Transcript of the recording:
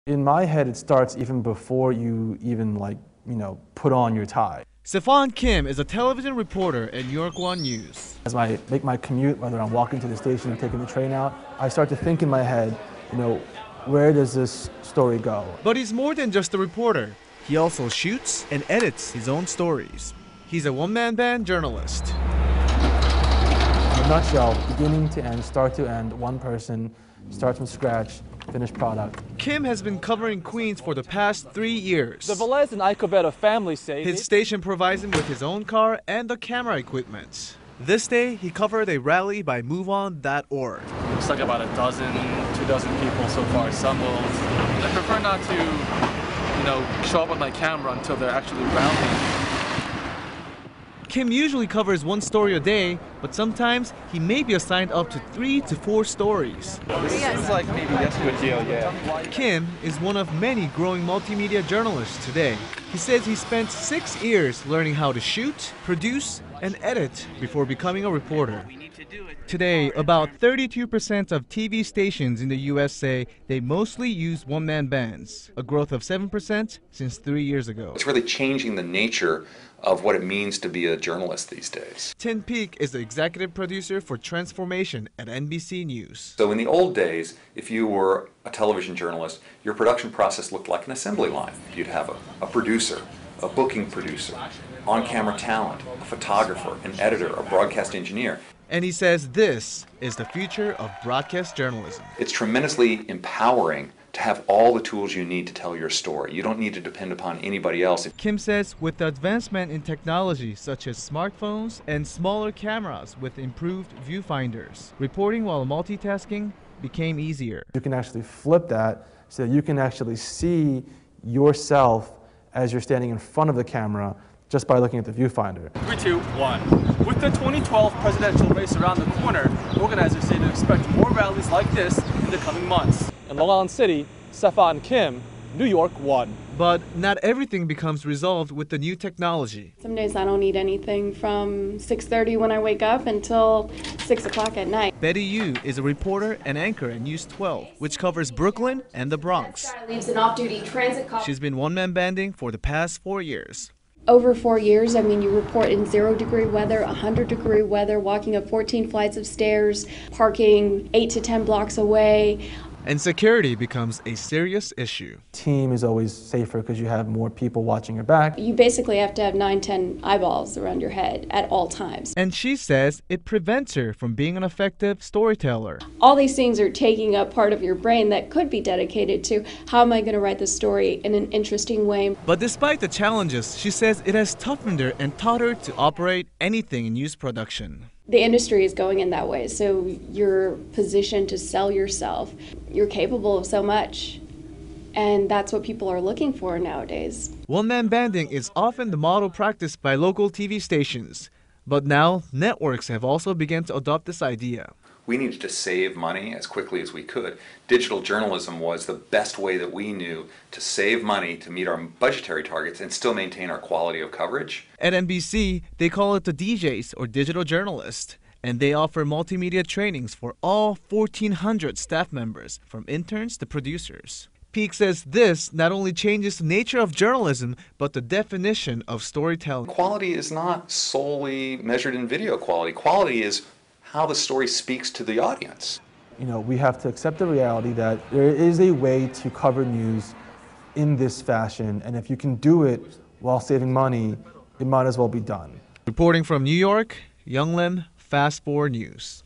In my head, it starts even before you even put on your tie. Stefan Kim is a television reporter at New York One News. As I make my commute, whether I'm walking to the station or taking the train out, I start to think in my head, where does this story go? But he's more than just a reporter. He also shoots and edits his own stories. He's a one-man band journalist. In a nutshell, beginning to end, start to end, one person, start from scratch, finished product. Kim has been covering Queens for the past 3 years. The Velez and Icoveta family say his station provides him with his own car and the camera equipment. This day, he covered a rally by MoveOn.org. Looks like about 2 dozen people so far assembled. I prefer not to, show up with my camera until they're actually rallying. Kim usually covers 1 story a day, but sometimes he may be assigned up to 3 to 4 stories. This seems like maybe that's a good deal, yeah. Kim is one of many growing multimedia journalists today. He says he spent 6 years learning how to shoot, produce, and edit before becoming a reporter. Today, about 32% of TV stations in the U.S. say they mostly use one-man bands, a growth of 7% since 3 years ago. It's really changing the nature of what it means to be a journalist these days. Tim Peake is the executive producer for Transformation at NBC News. So in the old days, if you were a television journalist, your production process looked like an assembly line. You'd have a producer, a booking producer, on-camera talent, a photographer, an editor, a broadcast engineer. And he says this is the future of broadcast journalism. It's tremendously empowering to have all the tools you need to tell your story. You don't need to depend upon anybody else. Kim says with the advancement in technology such as smartphones and smaller cameras with improved viewfinders, reporting while multitasking became easier. You can actually flip that so that you can actually see yourself as you're standing in front of the camera just by looking at the viewfinder. 3, 2, 1. With the 2012 presidential race around the corner, organizers say to expect more rallies like this in the coming months. In Long Island City, Stefan Kim, New York One. But not everything becomes resolved with the new technology. Some days I don't eat anything from 6:30 when I wake up until 6 o'clock at night. Betty Yu is a reporter and anchor at News 12, which covers Brooklyn and the Bronx. Leaves an off-duty transit call. She's been one-man banding for the past 4 years. Over 4 years, you report in 0-degree weather, 100-degree weather, walking up 14 flights of stairs, parking 8 to 10 blocks away. And security becomes a serious issue. Team is always safer because you have more people watching your back. You basically have to have 9-10 eyeballs around your head at all times. And she says it prevents her from being an effective storyteller. All these things are taking up part of your brain that could be dedicated to how am I going to write this story in an interesting way. But despite the challenges, she says it has toughened her and taught her to operate anything in news production. The industry is going in that way, so you're positioned to sell yourself. You're capable of so much, and that's what people are looking for nowadays. One-man banding is often the model practiced by local TV stations, but now networks have also begun to adopt this idea. We needed to save money as quickly as we could. Digital journalism was the best way that we knew to save money to meet our budgetary targets and still maintain our quality of coverage. At NBC, they call it the DJs or digital journalist, and they offer multimedia trainings for all 1,400 staff members, from interns to producers. Peake says this not only changes the nature of journalism, but the definition of storytelling. Quality is not solely measured in video quality. Quality is how the story speaks to the audience. We have to accept the reality that there is a way to cover news in this fashion, and if you can do it while saving money, it might as well be done. Reporting from New York, Young Lim, Fast 4 News.